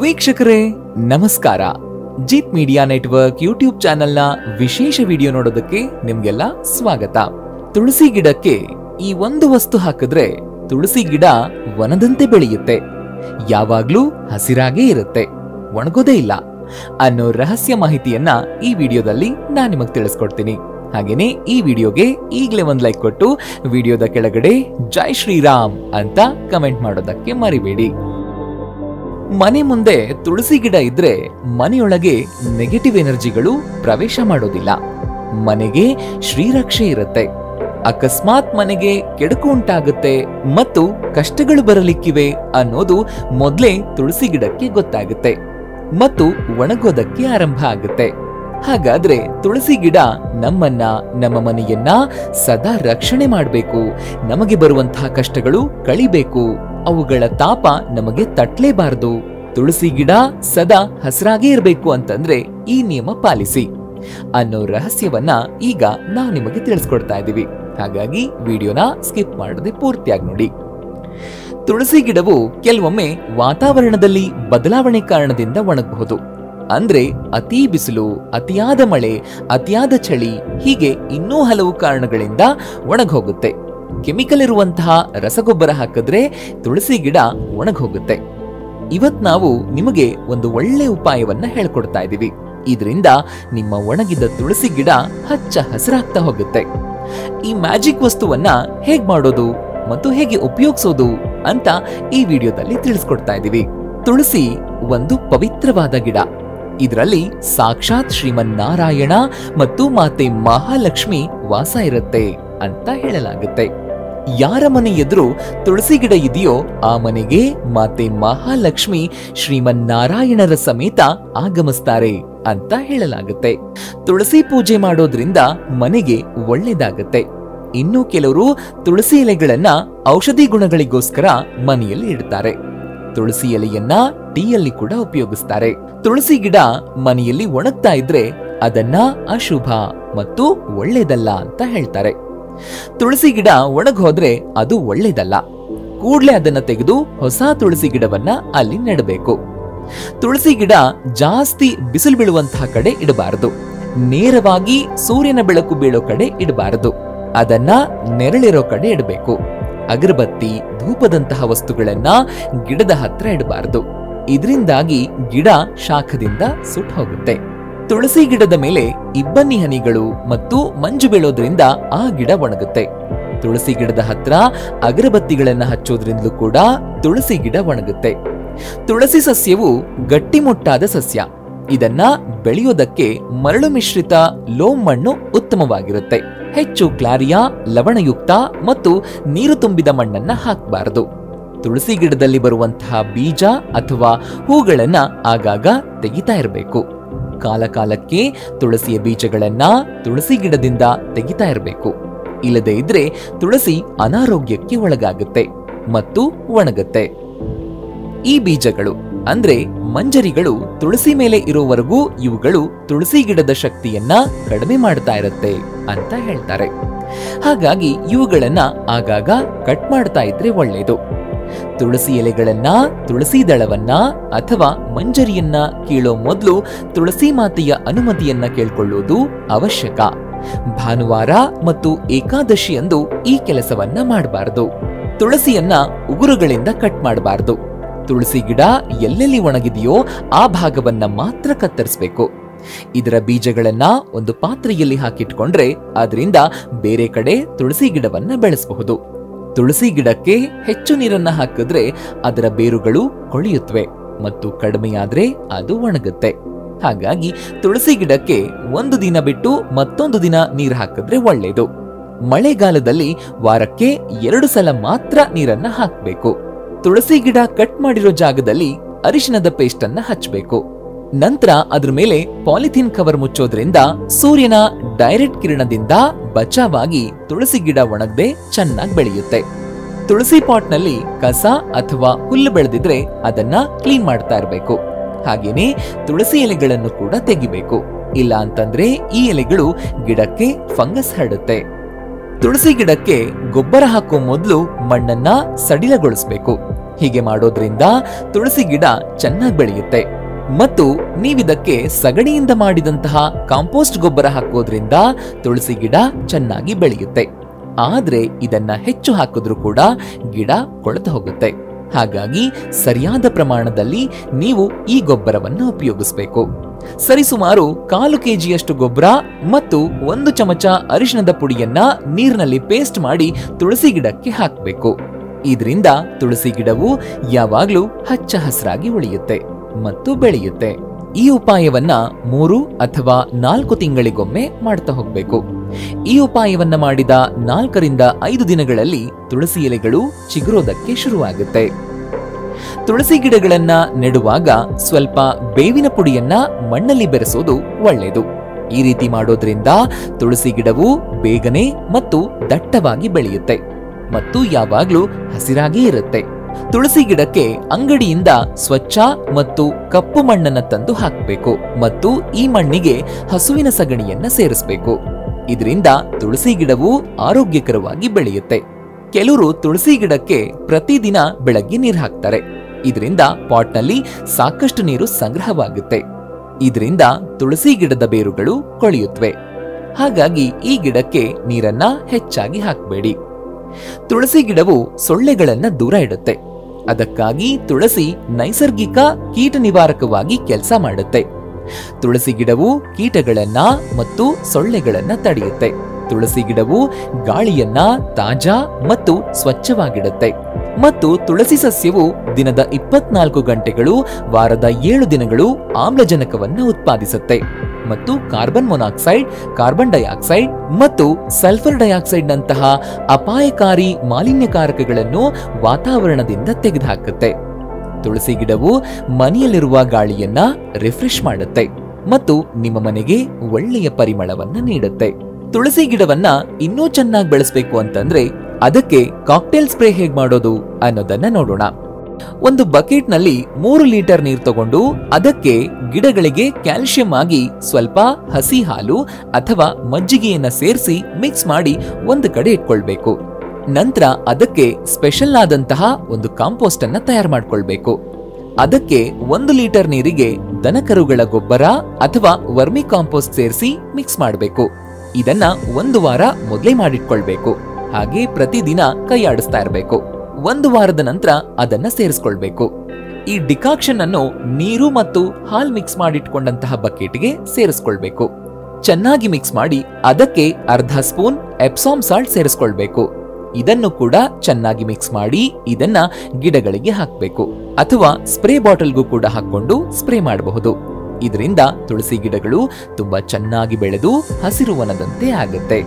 ವೀಕ್ಷಕರೇ ನಮಸ್ಕಾರ. ಜಿತ್ media network YouTube ಚಾನೆಲ್ನ ವಿಶೇಷ ವಿಡಿಯೋ ನೋಡೋದಕ್ಕೆ ನಿಮ್ಗೆಲ್ಲ ಸ್ವಾಗತ. ತುಳಸಿ ಗಿಡಕ್ಕೆ ಈ ಒಂದು ವಸ್ತು ಹಾಕಿದ್ರೆ ತುಳಸಿ ಗಿಡ ವನದಂತೆ ಬೆಳೆಯುತ್ತೆ, ಯಾವಾಗ್ಲೂ ಹಸಿರಾಗೇ ಇರುತ್ತೆ, ಒಣಗೋದೇ ಇಲ್ಲ ಅನ್ನೋ ರಹಸ್ಯ ಮಾಹಿತಿಯನ್ನ ಈ ವಿಡಿಯೋದಲ್ಲಿ ನಾನು ನಿಮಗೆ ತಿಳಿಸ್ಕೊಡ್ತೀನಿ. ಹಾಗೇನೆ ಈ ವಿಡಿಯೋಗೆ ಈಗಲೇ ಒಂದು ಲೈಕ್ ಕೊಟ್ಟು ವಿಡಿಯೋದ ಕೆಳಗಡೆ ಜೈ ಶ್ರೀರಾಮ್ ಅಂತ ಕಮೆಂಟ್ ಮಾಡೋದಕ್ಕೆ ಮರಿಬೇಡಿ. ಮನೆ ಮುಂದೆ ತುಳಸಿ ಗಿಡ ಇದ್ರೆ ಮನೆಯೊಳಗೆ ನೆಗೆಟಿವ್ ಎನರ್ಜಿಗಳು ಪ್ರವೇಶ ಮಾಡೋದಿಲ್ಲ, ಮನೆಗೆ ಶ್ರೀರಕ್ಷೆ ಇರುತ್ತೆ. ಅಕಸ್ಮಾತ್ ಮನೆಗೆ ಕೆಡುಕು ಉಂಟಾಗುತ್ತೆ ಮತ್ತು ಕಷ್ಟಗಳು ಬರಲಿಕ್ಕಿವೆ ಅನ್ನೋದು ಮೊದಲೇ ತುಳಸಿ ಗಿಡಕ್ಕೆ ಗೊತ್ತಾಗುತ್ತೆ ಮತ್ತು ಒಣಗೋದಕ್ಕೆ ಆರಂಭ ಆಗುತ್ತೆ. ಹಾಗಾದ್ರೆ ತುಳಸಿ ಗಿಡ ನಮ್ಮನ್ನ, ನಮ್ಮ ಮನೆಯನ್ನ ಸದಾ ರಕ್ಷಣೆ ಮಾಡಬೇಕು, ನಮಗೆ ಬರುವಂತಹ ಕಷ್ಟಗಳು ಕಳಿಬೇಕು, ಅವುಗಳ ತಾಪ ನಮಗೆ ತಟ್ಲೇಬಾರದು, ತುಳಸಿ ಗಿಡ ಸದಾ ಹಸಿರಾಗೇ ಇರಬೇಕು ಅಂತಂದ್ರೆ ಈ ನಿಯಮ ಪಾಲಿಸಿ ಅನ್ನೋ ರಹಸ್ಯವನ್ನ ಈಗ ನಾವು ನಿಮಗೆ ತಿಳಿಸ್ಕೊಡ್ತಾ ಇದ್ದೀವಿ. ಹಾಗಾಗಿ ವಿಡಿಯೋನ ಸ್ಕಿಪ್ ಮಾಡದೆ ಪೂರ್ತಿಯಾಗಿ ನೋಡಿ. ತುಳಸಿ ಗಿಡವು ಕೆಲವೊಮ್ಮೆ ವಾತಾವರಣದಲ್ಲಿ ಬದಲಾವಣೆ ಕಾರಣದಿಂದ ಒಣಗಬಹುದು. ಅಂದ್ರೆ ಅತಿ ಬಿಸಿಲು, ಅತಿಯಾದ ಮಳೆ, ಅತಿಯಾದ ಚಳಿ, ಹೀಗೆ ಇನ್ನೂ ಹಲವು ಕಾರಣಗಳಿಂದ ಒಣಗೋಗುತ್ತೆ. ಕೆಮಿಕಲ್ ಇರುವಂತಹ ರಸಗೊಬ್ಬರ ಹಾಕಿದ್ರೆ ತುಳಸಿ ಗಿಡ ಒಣಗೋಗುತ್ತೆ. ಇವತ್ ನಾವು ನಿಮಗೆ ಒಂದು ಒಳ್ಳೆ ಉಪಾಯವನ್ನ ಹೇಳ್ಕೊಡ್ತಾ ಇದ್ದೀವಿ. ಇದರಿಂದ ನಿಮ್ಮ ಒಣಗಿದ ತುಳಸಿ ಗಿಡ ಹಚ್ಚ ಹಸಿರಾಗ್ತಾ ಹೋಗುತ್ತೆ. ಈ ಮ್ಯಾಜಿಕ್ ವಸ್ತುವನ್ನ ಹೇಗ್ ಮಾಡೋದು ಮತ್ತು ಹೇಗೆ ಉಪಯೋಗಿಸೋದು ಅಂತ ಈ ವಿಡಿಯೋದಲ್ಲಿ ತಿಳಿಸ್ಕೊಡ್ತಾ ಇದ್ದೀವಿ. ತುಳಸಿ ಒಂದು ಪವಿತ್ರವಾದ ಗಿಡ. ಇದರಲ್ಲಿ ಸಾಕ್ಷಾತ್ ಶ್ರೀಮನ್ನಾರಾಯಣ ಮತ್ತು ಮಾತೆ ಮಹಾಲಕ್ಷ್ಮಿ ವಾಸ ಇರುತ್ತೆ ಅಂತ ಹೇಳಲಾಗುತ್ತೆ. ಯಾರ ಮನೆ ಎದುರು ತುಳಸಿ ಗಿಡ ಇದೆಯೋ ಆ ಮನೆಗೆ ಮಾತೆ ಮಹಾಲಕ್ಷ್ಮಿ ಶ್ರೀಮನ್ನಾರಾಯಣರ ಸಮೇತ ಆಗಮಿಸ್ತಾರೆ ಅಂತ ಹೇಳಲಾಗುತ್ತೆ. ತುಳಸಿ ಪೂಜೆ ಮಾಡೋದ್ರಿಂದ ಮನೆಗೆ ಒಳ್ಳೇದಾಗತ್ತೆ. ಇನ್ನು ಕೆಲವರು ತುಳಸಿ ಎಲೆಗಳನ್ನ ಔಷಧಿ ಗುಣಗಳಿಗೋಸ್ಕರ ಮನೆಯಲ್ಲಿ ಇಡ್ತಾರೆ. ತುಳಸಿ ಎಲೆಯನ್ನ ಟೀಯಲ್ಲಿ ಕೂಡ ಉಪಯೋಗಿಸ್ತಾರೆ. ತುಳಸಿ ಗಿಡ ಮನೆಯಲ್ಲಿ ಒಣಗ್ತಾ ಇದ್ರೆ ಅದನ್ನ ಅಶುಭ ಮತ್ತು ಒಳ್ಳೇದಲ್ಲ ಅಂತ ಹೇಳ್ತಾರೆ. ತುಳಸಿ ಗಿಡ ಒಣಗೋದ್ರೆ ಅದು ಒಳ್ಳೇದಲ್ಲ. ಕೂಡ್ಲೆ ಅದನ್ನ ತೆಗೆದು ಹೊಸ ತುಳಸಿ ಗಿಡವನ್ನ ಅಲ್ಲಿ ನೆಡಬೇಕು. ತುಳಸಿ ಗಿಡ ಜಾಸ್ತಿ ಬಿಸಿಲು ಬೀಳುವಂತಹ ಕಡೆ ಇಡಬಾರದು. ನೇರವಾಗಿ ಸೂರ್ಯನ ಬೆಳಕು ಬೀಳೋ ಕಡೆ ಇಡಬಾರದು. ಅದನ್ನ ನೆರಳಿರೋ ಕಡೆ ಇಡಬೇಕು. ಅಗರಬತ್ತಿ, ಧೂಪದಂತಹ ವಸ್ತುಗಳನ್ನ ಗಿಡದ ಹತ್ರ ಇಡಬಾರದು. ಇದರಿಂದಾಗಿ ಗಿಡ ಶಾಖದಿಂದ ಸುಟ್ಟು ಹೋಗುತ್ತೆ. ತುಳಸಿ ಗಿಡದ ಮೇಲೆ ಇಬ್ಬನಿ ಹನಿಗಳು ಮತ್ತು ಮಂಜು ಬೀಳೋದ್ರಿಂದ ಆ ಗಿಡ ಒಣಗುತ್ತೆ. ತುಳಸಿ ಗಿಡದ ಹತ್ರ ಅಗರಬತ್ತಿಗಳನ್ನ ಹಚ್ಚೋದ್ರಿಂದಲೂ ಕೂಡ ತುಳಸಿ ಗಿಡ ಒಣಗುತ್ತೆ. ತುಳಸಿ ಸಸ್ಯವು ಗಟ್ಟಿಮುಟ್ಟಾದ ಸಸ್ಯ. ಇದನ್ನ ಬೆಳೆಯೋದಕ್ಕೆ ಮರಳು ಮಿಶ್ರಿತ ಲೋಮ್ ಮಣ್ಣು ಉತ್ತಮವಾಗಿರುತ್ತೆ. ಹೆಚ್ಚು ಕ್ಲಾರಿಯಾ, ಲವಣಯುಕ್ತ ಮತ್ತು ನೀರು ತುಂಬಿದ ಮಣ್ಣನ್ನ ಹಾಕಬಾರದು. ತುಳಸಿ ಗಿಡದಲ್ಲಿ ಬರುವಂತಹ ಬೀಜ ಅಥವಾ ಹೂಗಳನ್ನ ಆಗಾಗ ತೆಗಿತಾ ಇರಬೇಕು. ಕಾಲಕಾಲಕ್ಕೆ ತುಳಸಿಯ ಬೀಜಗಳನ್ನ ತುಳಸಿ ಗಿಡದಿಂದ ತೆಗಿತಾ ಇರಬೇಕು. ಇಲ್ಲದೆ ಇದ್ರೆ ತುಳಸಿ ಅನಾರೋಗ್ಯಕ್ಕೆ ಒಳಗಾಗುತ್ತೆ ಮತ್ತು ಒಣಗುತ್ತೆ. ಈ ಬೀಜಗಳು ಅಂದ್ರೆ ಮಂಜರಿಗಳು ತುಳಸಿ ಮೇಲೆ ಇರೋವರೆಗೂ ಇವುಗಳು ತುಳಸಿ ಗಿಡದ ಶಕ್ತಿಯನ್ನ ಕಡಿಮೆ ಮಾಡ್ತಾ ಇರುತ್ತೆ ಅಂತ ಹೇಳ್ತಾರೆ. ಹಾಗಾಗಿ ಇವುಗಳನ್ನ ಆಗಾಗ ಕಟ್ ಮಾಡ್ತಾ ಇದ್ರೆ ಒಳ್ಳೇದು. ತುಳಸಿ ಎಲೆಗಳನ್ನ, ತುಳಸಿ ದಳವನ್ನ ಅಥವಾ ಮಂಜರಿಯನ್ನ ಕೀಳೋ ಮೊದಲು ತುಳಸಿ ಮಾತೆಯ ಅನುಮತಿಯನ್ನ ಕೇಳ್ಕೊಳ್ಳೋದು ಅವಶ್ಯಕ. ಭಾನುವಾರ ಮತ್ತು ಏಕಾದಶಿಯಂದು ಈ ಕೆಲಸವನ್ನ ಮಾಡಬಾರದು. ತುಳಸಿಯನ್ನ ಉಗುರುಗಳಿಂದ ಕಟ್ ಮಾಡಬಾರದು. ತುಳಸಿ ಗಿಡ ಎಲ್ಲೆಲ್ಲಿ ಒಣಗಿದೆಯೋ ಆ ಭಾಗವನ್ನ ಮಾತ್ರ ಕತ್ತರಿಸಬೇಕು. ಇದರ ಬೀಜಗಳನ್ನ ಒಂದು ಪಾತ್ರೆಯಲ್ಲಿ ಹಾಕಿಟ್ಕೊಂಡ್ರೆ ಅದರಿಂದ ಬೇರೆ ಕಡೆ ತುಳಸಿ ಗಿಡವನ್ನ ಬೆಳೆಸಬಹುದು. ತುಳಸಿ ಗಿಡಕ್ಕೆ ಹೆಚ್ಚು ನೀರನ್ನ ಹಾಕಿದ್ರೆ ಅದರ ಬೇರುಗಳು ಕೊಳೆಯುತ್ತವೆ ಮತ್ತು ಕಡಿಮೆಯಾದ್ರೆ ಅದು ಒಣಗುತ್ತೆ. ಹಾಗಾಗಿ ತುಳಸಿ ಗಿಡಕ್ಕೆ ಒಂದು ದಿನ ಬಿಟ್ಟು ಮತ್ತೊಂದು ದಿನ ನೀರು ಹಾಕಿದ್ರೆ ಒಳ್ಳೇದು. ಮಳೆಗಾಲದಲ್ಲಿ ವಾರಕ್ಕೆ 2 ಸಲ ಮಾತ್ರ ನೀರನ್ನ ಹಾಕಬೇಕು. ತುಳಸಿ ಗಿಡ ಕಟ್ ಮಾಡಿರೋ ಜಾಗದಲ್ಲಿ ಅರಿಶಿಣದ ಪೇಸ್ಟ್ ಅನ್ನ ಹಚ್ಚಬೇಕು. ನಂತರ ಅದ್ರ ಮೇಲೆ ಪಾಲಿಥೀನ್ ಕವರ್ ಮುಚ್ಚೋದ್ರಿಂದ ಸೂರ್ಯನ ಡೈರೆಕ್ಟ್ ಕಿರಣದಿಂದ ಬಚಾವಾಗಿ ತುಳಸಿ ಗಿಡ ಒಣಗದೆ ಚೆನ್ನಾಗಿ ಬೆಳೆಯುತ್ತೆ. ತುಳಸಿ ಪಾಟ್ ನಲ್ಲಿ ಕಸ ಅಥವಾ ಹುಲ್ಲು ಬೆಳೆದಿದ್ರೆ ಅದನ್ನ ಕ್ಲೀನ್ ಮಾಡ್ತಾ ಇರಬೇಕು. ಹಾಗೇನೆ ತುಳಸಿ ಎಲೆಗಳನ್ನು ಕೂಡ ತೆಗಿಬೇಕು. ಇಲ್ಲ ಅಂತಂದ್ರೆ ಈ ಎಲೆಗಳು ಗಿಡಕ್ಕೆ ಫಂಗಸ್ ಹರಡುತ್ತೆ. ತುಳಸಿ ಗಿಡಕ್ಕೆ ಗೊಬ್ಬರ ಹಾಕೋ ಮೊದಲು ಮಣ್ಣನ್ನ ಸಡಿಲಗೊಳಿಸಬೇಕು. ಹೀಗೆ ಮಾಡೋದ್ರಿಂದ ತುಳಸಿ ಗಿಡ ಚೆನ್ನಾಗಿ ಬೆಳೆಯುತ್ತೆ. ಮತ್ತು ನೀವಿದಕ್ಕೆ ಸಗಣಿಯಿಂದ ಮಾಡಿದಂತಹ ಕಾಂಪೋಸ್ಟ್ ಗೊಬ್ಬರ ಹಾಕೋದ್ರಿಂದ ತುಳಸಿ ಗಿಡ ಚೆನ್ನಾಗಿ ಬೆಳೆಯುತ್ತೆ. ಆದ್ರೆ ಇದನ್ನ ಹೆಚ್ಚು ಹಾಕಿದ್ರೂ ಕೂಡ ಗಿಡ ಕೊಳೆತು ಹೋಗುತ್ತೆ. ಹಾಗಾಗಿ ಸರಿಯಾದ ಪ್ರಮಾಣದಲ್ಲಿ ನೀವು ಈ ಗೊಬ್ಬರವನ್ನು ಉಪಯೋಗಿಸಬೇಕು. ಸರಿಸುಮಾರು 1/4 kgಯಷ್ಟು ಗೊಬ್ಬರ ಮತ್ತು 1 ಚಮಚ ಅರಿಶಿಣದ ಪುಡಿಯನ್ನ ನೀರಿನಲ್ಲಿ ಪೇಸ್ಟ್ ಮಾಡಿ ತುಳಸಿ ಗಿಡಕ್ಕೆ ಹಾಕಬೇಕು. ಇದರಿಂದ ತುಳಸಿ ಗಿಡವು ಯಾವಾಗ್ಲೂ ಹಚ್ಚ ಹಸಿರಾಗಿ ಉಳಿಯುತ್ತೆ ಮತ್ತು ಬೆಳೆಯುತ್ತೆ. ಈ ಉಪಾಯವನ್ನ 3 ಅಥವಾ 4 ತಿಂಗಳಿಗೊಮ್ಮೆ ಮಾಡ್ತಾ ಹೋಗ್ಬೇಕು. ಈ ಉಪಾಯವನ್ನ ಮಾಡಿದ 4 ರಿಂದ 5 ದಿನಗಳಲ್ಲಿ ತುಳಸಿ ಎಲೆಗಳು ಚಿಗುರೋದಕ್ಕೆ ಶುರುವಾಗುತ್ತೆ. ತುಳಸಿ ಗಿಡಗಳನ್ನ ನೆಡುವಾಗ ಸ್ವಲ್ಪ ಬೇವಿನ ಪುಡಿಯನ್ನ ಮಣ್ಣಲ್ಲಿ ಬೆರೆಸೋದು ಒಳ್ಳೆಯದು. ಈ ರೀತಿ ಮಾಡೋದ್ರಿಂದ ತುಳಸಿ ಗಿಡವು ಬೇಗನೆ ಮತ್ತು ದಟ್ಟವಾಗಿ ಬೆಳೆಯುತ್ತೆ ಮತ್ತು ಯಾವಾಗ್ಲೂ ಹಸಿರಾಗಿ ಇರುತ್ತೆ. ತುಳಸಿ ಗಿಡಕ್ಕೆ ಅಂಗಡಿಯಿಂದ ಸ್ವಚ್ಛ ಮತ್ತು ಕಪ್ಪು ಮಣ್ಣನ್ನ ತಂದು ಹಾಕಬೇಕು ಮತ್ತು ಈ ಮಣ್ಣಿಗೆ ಹಸುವಿನ ಸಗಣಿಯನ್ನ ಸೇರಿಸಬೇಕು. ಇದರಿಂದ ತುಳಸಿ ಗಿಡವು ಆರೋಗ್ಯಕರವಾಗಿ ಬೆಳೆಯುತ್ತೆ. ಕೆಲವರು ತುಳಸಿ ಗಿಡಕ್ಕೆ ಪ್ರತಿದಿನ ಬೆಳಗ್ಗೆ ನೀರು ಹಾಕ್ತಾರೆ. ಇದರಿಂದ ಪಾಟ್ನಲ್ಲಿ ಸಾಕಷ್ಟು ನೀರು ಸಂಗ್ರಹವಾಗುತ್ತೆ. ಇದರಿಂದ ತುಳಸಿ ಗಿಡದ ಬೇರುಗಳು ಕೊಳೆಯುತ್ತವೆ. ಹಾಗಾಗಿ ಈ ಗಿಡಕ್ಕೆ ನೀರನ್ನ ಹೆಚ್ಚಾಗಿ ಹಾಕಬೇಡಿ. ತುಳಸಿ ಗಿಡವು ಸೊಳ್ಳೆಗಳನ್ನ ದೂರ ಇಡುತ್ತೆ. ಅದಕ್ಕಾಗಿ ತುಳಸಿ ನೈಸರ್ಗಿಕ ಕೀಟ ನಿವಾರಕವಾಗಿ ಕೆಲಸ ಮಾಡುತ್ತೆ. ತುಳಸಿ ಗಿಡವು ಕೀಟಗಳನ್ನ ಮತ್ತು ಸೊಳ್ಳೆಗಳನ್ನ ತಡೆಯುತ್ತೆ. ತುಳಸಿ ಗಿಡವು ಗಾಳಿಯನ್ನ ತಾಜಾ ಮತ್ತು ಸ್ವಚ್ಛವಾಗಿಡುತ್ತೆ ಮತ್ತು ತುಳಸಿ ಸಸ್ಯವು ದಿನದ 24 ಗಂಟೆಗಳು ವಾರದ 7 ದಿನಗಳು ಆಮ್ಲಜನಕವನ್ನು ಉತ್ಪಾದಿಸುತ್ತೆ ಮತ್ತು ಕಾರ್ಬನ್ ಮೊನಾಕ್ಸೈಡ್, ಕಾರ್ಬನ್ ಡೈಆಕ್ಸೈಡ್ ಮತ್ತು ಸಲ್ಫರ್ ಡೈಆಕ್ಸೈಡ್ ನಂತಹ ಅಪಾಯಕಾರಿ ಮಾಲಿನ್ಯಕಾರಕಗಳನ್ನು ವಾತಾವರಣದಿಂದ ತೆಗೆದುಹಾಕುತ್ತೆ. ತುಳಸಿ ಗಿಡವು ಮನೆಯಲ್ಲಿರುವ ಗಾಳಿಯನ್ನ ರಿಫ್ರೆಶ್ ಮಾಡುತ್ತೆ ಮತ್ತು ನಿಮ್ಮ ಮನೆಗೆ ಒಳ್ಳೆಯ ಪರಿಮಳವನ್ನ ನೀಡುತ್ತೆ. ತುಳಸಿ ಗಿಡವನ್ನ ಇನ್ನೂ ಚೆನ್ನಾಗಿ ಬೆಳೆಸಬೇಕು ಅಂತಂದ್ರೆ ಅದಕ್ಕೆ ಕಾಕ್ಟೇಲ್ ಸ್ಪ್ರೇ ಹೇಗ್ ಮಾಡೋದು ಅನ್ನೋದನ್ನ ನೋಡೋಣ. ಒಂದು ಬಕೆಟ್ ನಲ್ಲಿ 3 ಲೀಟರ್ ನೀರು ತಗೊಂಡು ಅದಕ್ಕೆ ಗಿಡಗಳಿಗೆ ಕ್ಯಾಲ್ಸಿಯಂ ಆಗಿ ಸ್ವಲ್ಪ ಹಸಿ ಹಾಲು ಅಥವಾ ಮಜ್ಜಿಗೆಯನ್ನ ಸೇರಿಸಿ ಮಿಕ್ಸ್ ಮಾಡಿ ಒಂದು ಕಡೆ ಇಟ್ಕೊಳ್ಬೇಕು. ನಂತರ ಅದಕ್ಕೆ ಸ್ಪೆಷಲ್ ಆದಂತಹ ಒಂದು ಕಾಂಪೋಸ್ಟ್ ಅನ್ನ ತಯಾರು ಮಾಡ್ಕೊಳ್ಬೇಕು. ಅದಕ್ಕೆ 1 ಲೀಟರ್ ನೀರಿಗೆ ದನಕರುಗಳ ಗೊಬ್ಬರ ಅಥವಾ ವರ್ಮಿ ಕಾಂಪೋಸ್ಟ್ ಸೇರಿಸಿ ಮಿಕ್ಸ್ ಮಾಡಬೇಕು. ಇದನ್ನ 1 ವಾರ ಮೊದಲೇ ಮಾಡಿಟ್ಕೊಳ್ಬೇಕು. ಹಾಗೆ ಪ್ರತಿದಿನ ಕೈ ಆಡಿಸ್ತಾ ಇರಬೇಕು. 1 ವಾರದ ನಂತರ ಅದನ್ನ ಸೇರಿಸ್ಕೊಳ್ಬೇಕು. ಈ ಡಿಕಾಕ್ಷನ್ ಅನ್ನು ನೀರು ಮತ್ತು ಹಾಲ್ ಮಿಕ್ಸ್ ಮಾಡಿಟ್ಕೊಂಡಂತಹ ಬಕೆಟ್ಗೆ ಸೇರಿಸ್ಕೊಳ್ಬೇಕು. ಚೆನ್ನಾಗಿ ಮಿಕ್ಸ್ ಮಾಡಿ ಅದಕ್ಕೆ ಅರ್ಧ ಸ್ಪೂನ್ ಎಪ್ಸಾಮ್ ಸಾಲ್ಟ್ ಸೇರಿಸ್ಕೊಳ್ಬೇಕು. ಇದನ್ನು ಕೂಡ ಚೆನ್ನಾಗಿ ಮಿಕ್ಸ್ ಮಾಡಿ ಇದನ್ನ ಗಿಡಗಳಿಗೆ ಹಾಕಬೇಕು ಅಥವಾ ಸ್ಪ್ರೇ ಬಾಟಲ್ಗೂ ಕೂಡ ಹಾಕೊಂಡು ಸ್ಪ್ರೇ ಮಾಡಬಹುದು. ಇದರಿಂದ ತುಳಸಿ ಗಿಡಗಳು ತುಂಬಾ ಚೆನ್ನಾಗಿ ಬೆಳೆದು ಹಸಿರು ವನದಂತೆ ಆಗುತ್ತೆ.